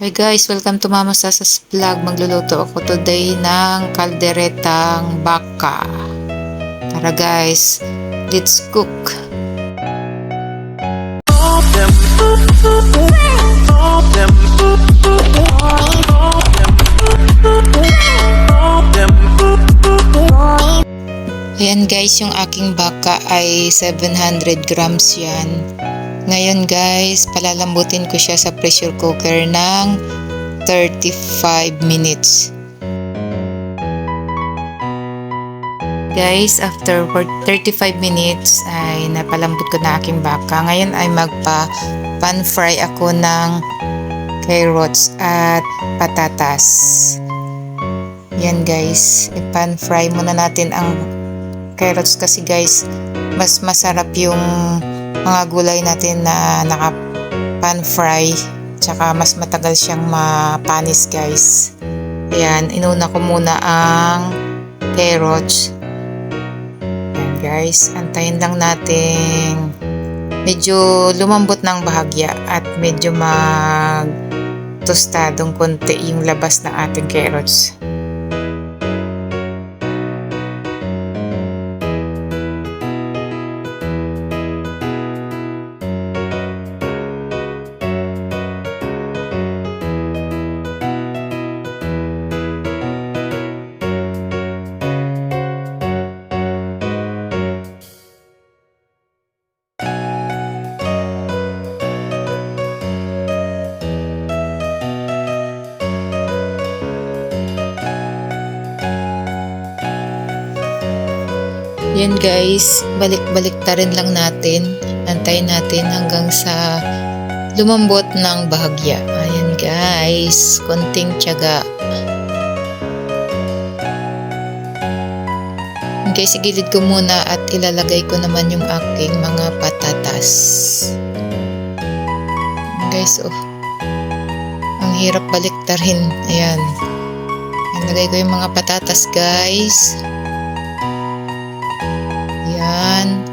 Hi guys, welcome to Mama Sasas Vlog. Magluluto ako today ng kalderetang baka. Tara guys, let's cook. Ayan guys, yung aking baka ay 700 grams yan. Ngayon guys, palalambutin ko siya sa pressure cooker ng 35 minutes. Guys, after 35 minutes ay napalambot ko na aking baka. Ngayon ay pan fry ako ng carrots at patatas. Yan guys, pan fry muna natin ang carrots kasi guys, mas masarap yung mga gulay natin na pan fry, tsaka mas matagal siyang mapanis guys. Ayan, inuna ko muna ang carrots. Ayan guys, antayin lang natin medyo lumambot ng bahagya at medyo tostadong konti yung labas ng ating carrots. Yan guys, balik-balik ta rin lang natin. Antayin natin hanggang sa lumambot ng bahagya. Ayan guys, konting tiyaga. Guys, igilid ko muna at ilalagay ko naman yung aking mga patatas. Guys, oh. Ang hirap baliktarin. Ayan. Ilagay ko yung mga patatas guys. Yan.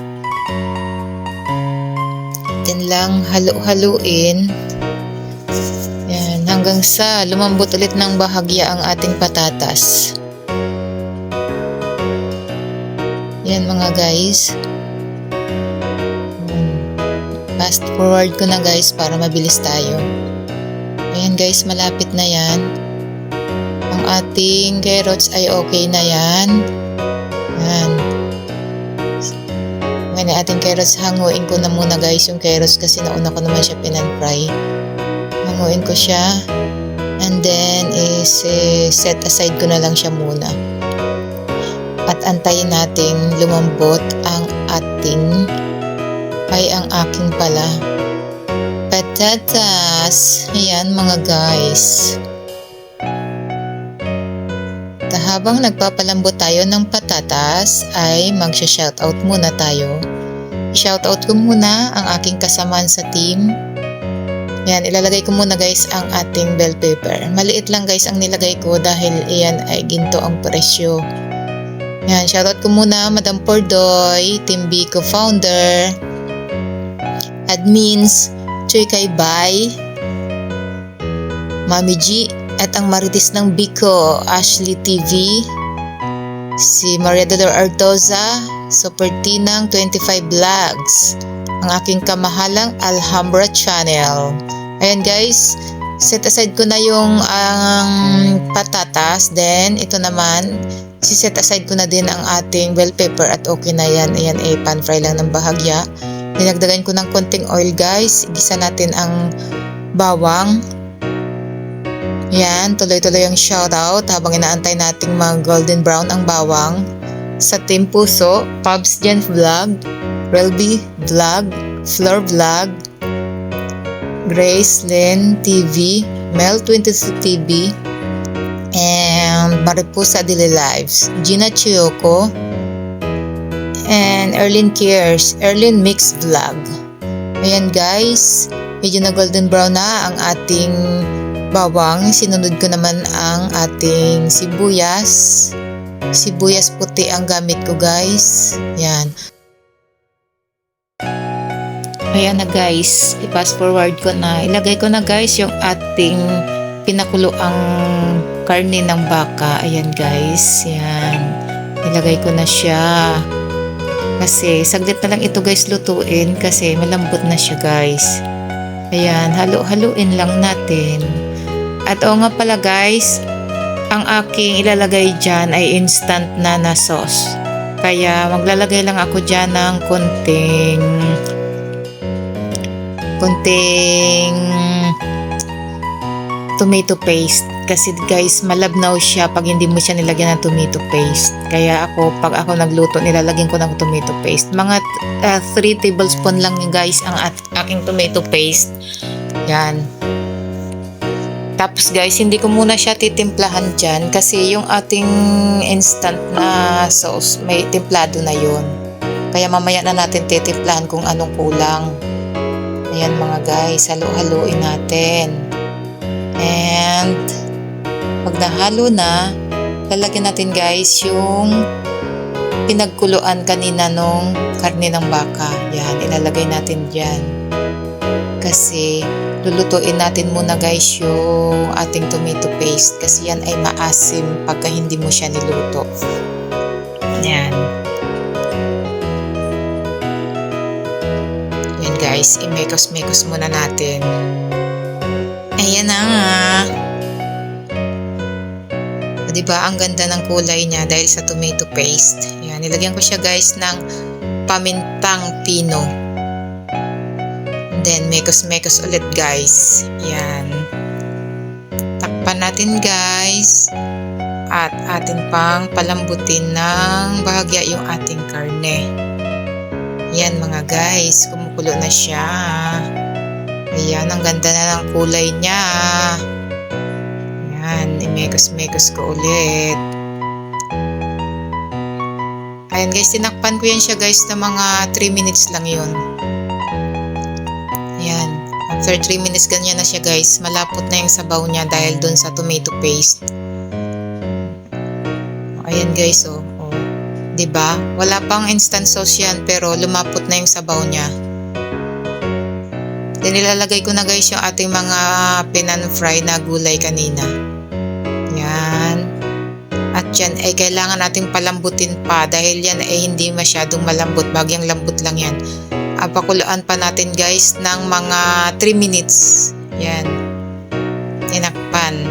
Then lang halo-haluin. Yan. Hanggang sa lumambot ulit ng bahagya ang ating patatas. Yan mga guys. Fast forward ko na guys para mabilis tayo. Ayan guys, malapit na yan. Ang ating carrots ay okay na yan. Yan. Ngayon ating carrots, hanguin ko na muna guys yung carrots kasi nauna ko naman siya pinan-fry. Hanguin ko siya and then set aside ko na lang siya muna. At antayin nating lumambot ang aking pala patatas. Ayan mga guys. Habang nagpapalambot tayo ng patatas ay magsha-shoutout muna tayo. Shoutout ko muna ang aking kasamaan sa team. Yan, ilalagay ko muna guys ang ating bell pepper. Maliit lang guys ang nilagay ko dahil iyan ay ginto ang presyo. Yan, shoutout ko muna Madam Pordoy, Team B co-founder, admins, Choy Kay Bay, Mami G, at ang marites ng Biko, Ashley TV, si Maria Dolor Artoza, Super Tinang 25 Vlogs, ang aking kamahalang Alhambra Channel. Ayan guys, set aside ko na yung patatas, then ito naman, set aside ko na din ang ating bell pepper at okay na yan. Ayan pan fry lang ng bahagya. Dinagdagan ko ng konting oil guys, igisa natin ang bawang. Yan, tuloy-tuloy ang shoutout habang inaantay nating golden brown ang bawang. Sa Team Puso, Pubs Jen Vlog, Relby Vlog, Flor Vlog, Grace Lynn TV, Mel 22 TV, and Mariposa Daily Lives, Gina Chiyoko, and Erlyn Cares, Erlyn Mix Vlog. Ayan guys, medyo na golden brown na ang ating bawang. Sinunod ko naman ang ating sibuyas. Sibuyas puti ang gamit ko guys. Yan. Ayan na guys, i-fast forward ko na. Ilagay ko na guys yung ating pinakulo ang karne ng baka. Ayan guys, yan. Nilagay ko na siya. Kasi saglit na lang ito guys lutuin kasi malambot na siya guys. Ayan, halo-haluin lang natin. At oo nga pala guys, ang aking ilalagay dyan ay instant na sauce. Kaya maglalagay lang ako dyan ng konting tomato paste. Kasi guys, malabnaw siya pag hindi mo siya nilagyan ng tomato paste. Kaya pag ako nagluto, nilalagyan ko ng tomato paste. Mga 3 tablespoon lang guys ang aking tomato paste. Yan. Tapos guys, hindi ko muna siya titimplahan dyan kasi yung ating instant na sauce, may timplado na yun. Kaya mamaya na natin titimplahan kung anong kulang. Ayan mga guys, halo-haloin natin. And pag nahalo na, lalagyan natin guys yung pinagkuluan kanina nung karne ng baka. Yan, ilalagay natin dyan. Kasi lulutuin natin muna guys yung ating tomato paste kasi yan ay maasim pagka hindi mo siya niluto. Yan. Yan guys, imekos-mekos muna natin. Ayan na nga. Diba, ang ganda ng kulay niya dahil sa tomato paste. Yan, nilagyan ko siya guys ng pamintang pino. And then, mekos-mekos ulit guys. Yan. Takpan natin guys. At atin pang palambutin ng bahagya yung ating karne. Yan mga guys, kumukulo na siya. Ayan, ang ganda na ng kulay niya. Ayan, imekos-mekos ko ulit. Ayan guys, tinakpan ko yan siya guys na mga 3 minutes lang yun. Ayan, after 3 minutes ganyan na siya guys. Malapot na yung sabaw niya dahil dun sa tomato paste. Ayan guys, oh. Diba? Wala pang instant sauce yan pero lumapot na yung sabaw niya. Then nilalagay ko na guys yung ating mga pinan-fry na gulay kanina. Yan. At yan ay kailangan nating palambutin pa dahil yan ay hindi masyadong malambot. Bagyang lambot lang yan. Pakuluan pa natin guys ng mga 3 minutes. Yan. Tinakpan.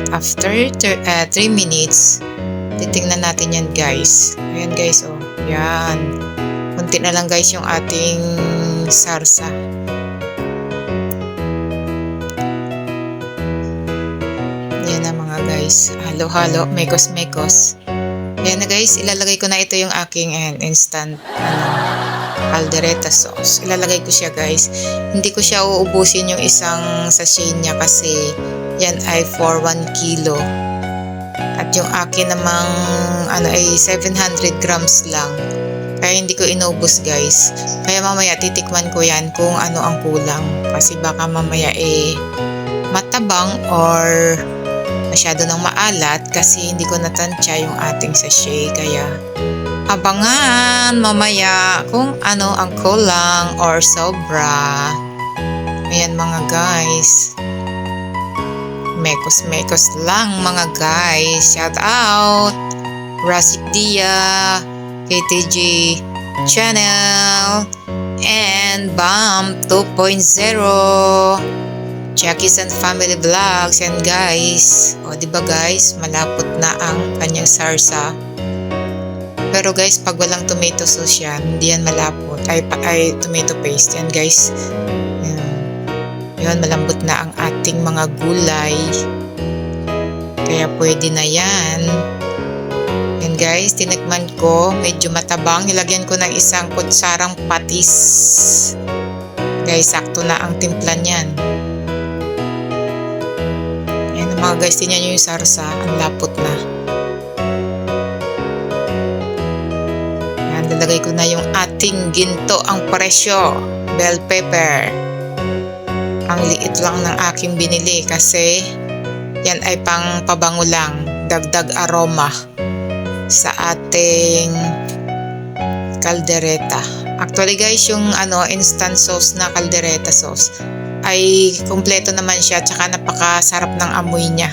After 3 minutes, titingnan natin yan guys. Ayan guys, oh. Yan. Kunti na lang guys yung ating sarsa. Yan na mga guys. Halo-halo, mekos-mekos. Yan na guys, ilalagay ko na ito yung aking instant caldereta sauce. Ilalagay ko siya guys. Hindi ko siya uubusin yung isang sachet niya kasi yan ay for 1 kilo. At yung akin namang ay 700 grams lang. Kaya hindi ko inubos guys. Kaya mamaya titikman ko yan kung ano ang kulang. Kasi baka mamaya matabang or masyado nang maalat kasi hindi ko natansya yung ating sachet. Kaya abangan mamaya kung ano ang kulang or sobra. Ayan mga guys. Mekos-mekos lang mga guys. Shout out Rasik Dia, KTG Channel, and BAM 2.0, Jackie's and Family Vlogs. And guys, diba guys, malapot na ang kanyang sarsa. Pero guys, pag walang tomato sauce yan, hindi yan malapot. Ay tomato paste yan guys. Yun, malambot na ang ating mga gulay. Kaya pwede na yan. Yan guys, tinikman ko. Medyo matabang. Nilagyan ko ng isang kutsarang patis. Guys, sakto na ang timpla niyan. Yan mga guys, tingnan nyo yung sarsa. Ang lapot na. Yan, nilagay ko na yung ating ginto ang presyo. Bell pepper. Ang liit lang ng aking binili kasi yan ay pang pabango lang, dagdag aroma sa ating caldereta. Actually guys, yung instant sauce na caldereta sauce ay kumpleto naman siya, tsaka napakasarap ng amoy niya.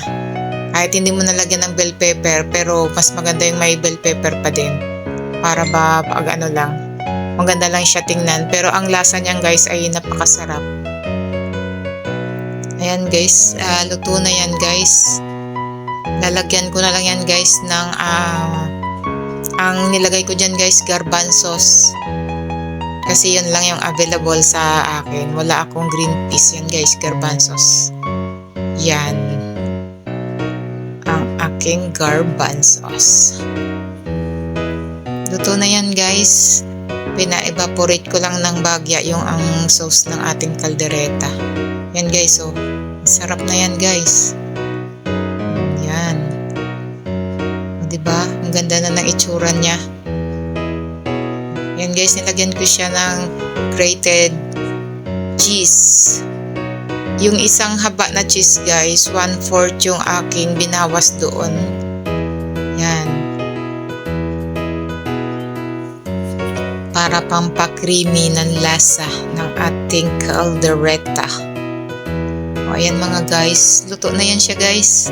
Kahit hindi mo nalagyan ng bell pepper, pero mas maganda yung may bell pepper pa din. Para ba pag ano lang, maganda lang siya tingnan. Pero ang lasa niyan guys ay napakasarap. Ayan guys, luto na yan guys. Lalagyan ko na lang yan guys ng ang nilagay ko dyan guys, garbanzos. Kasi yun lang yung available sa akin. Wala akong green peas. Yan guys, garbanzos. Yan. Ang aking garbanzos. Luto na yan guys. Pina-evaporate ko lang ng bagya yung ang sauce ng ating kaldereta. Yan guys, oh. Sarap na yan guys. Yan. O, diba? Ang ganda na ng itsura niya. Yan guys, nilagyan ko siya ng grated cheese. Yung isang haba na cheese guys, 1/4 yung aking binawas doon. Yan. Para pampakreamy ng lasa ng ating caldereta. O ayan mga guys, luto na yan siya guys.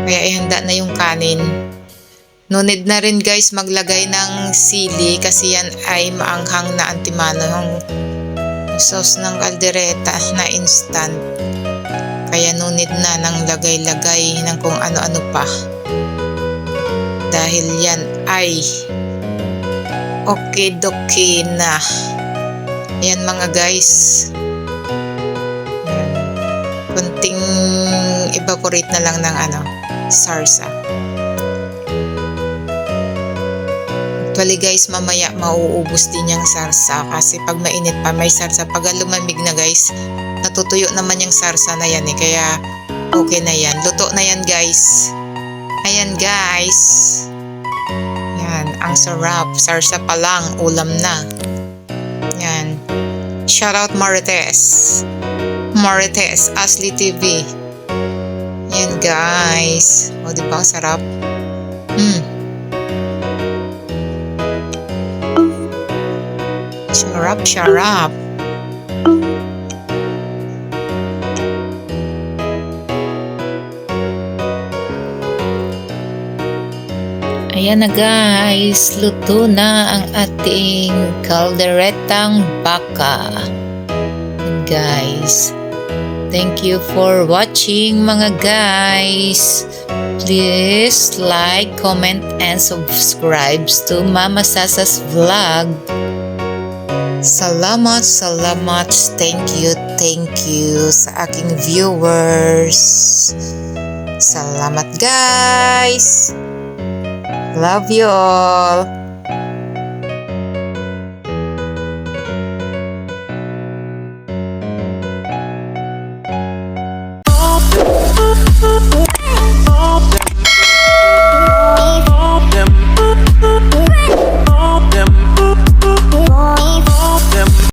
Kaya ihanda na yung kanin. No need na rin guys maglagay ng sili kasi yan ay maanghang na antimano yung sauce ng kaldereta na instant. Kaya no need na ng lagay-lagay ng kung ano-ano pa. Dahil yan ay okay-dokie na. Ayan mga guys. Ayan. Kunting evaporate na lang ng sarsa. Actually guys, mamaya mauubos din yung sarsa kasi pag mainit pa may sarsa. Pag lumamig na guys, natutuyo naman yung sarsa na yan eh. Kaya okay na yan. Luto na yan guys. Ayan guys. Yan, ang sarap. Sarsa pa lang, ulam na. Yan. Shoutout Marites. Marites, Ashley TV. Yan guys. O diba ang sarap? Sarap. Ayan na guys, luto na ang ating kalderetang baka. Guys, thank you for watching mga guys. Please like, comment, and subscribe to Mama Sasa's vlog. Salamat. Thank you sa aking viewers. Salamat guys. Love you all.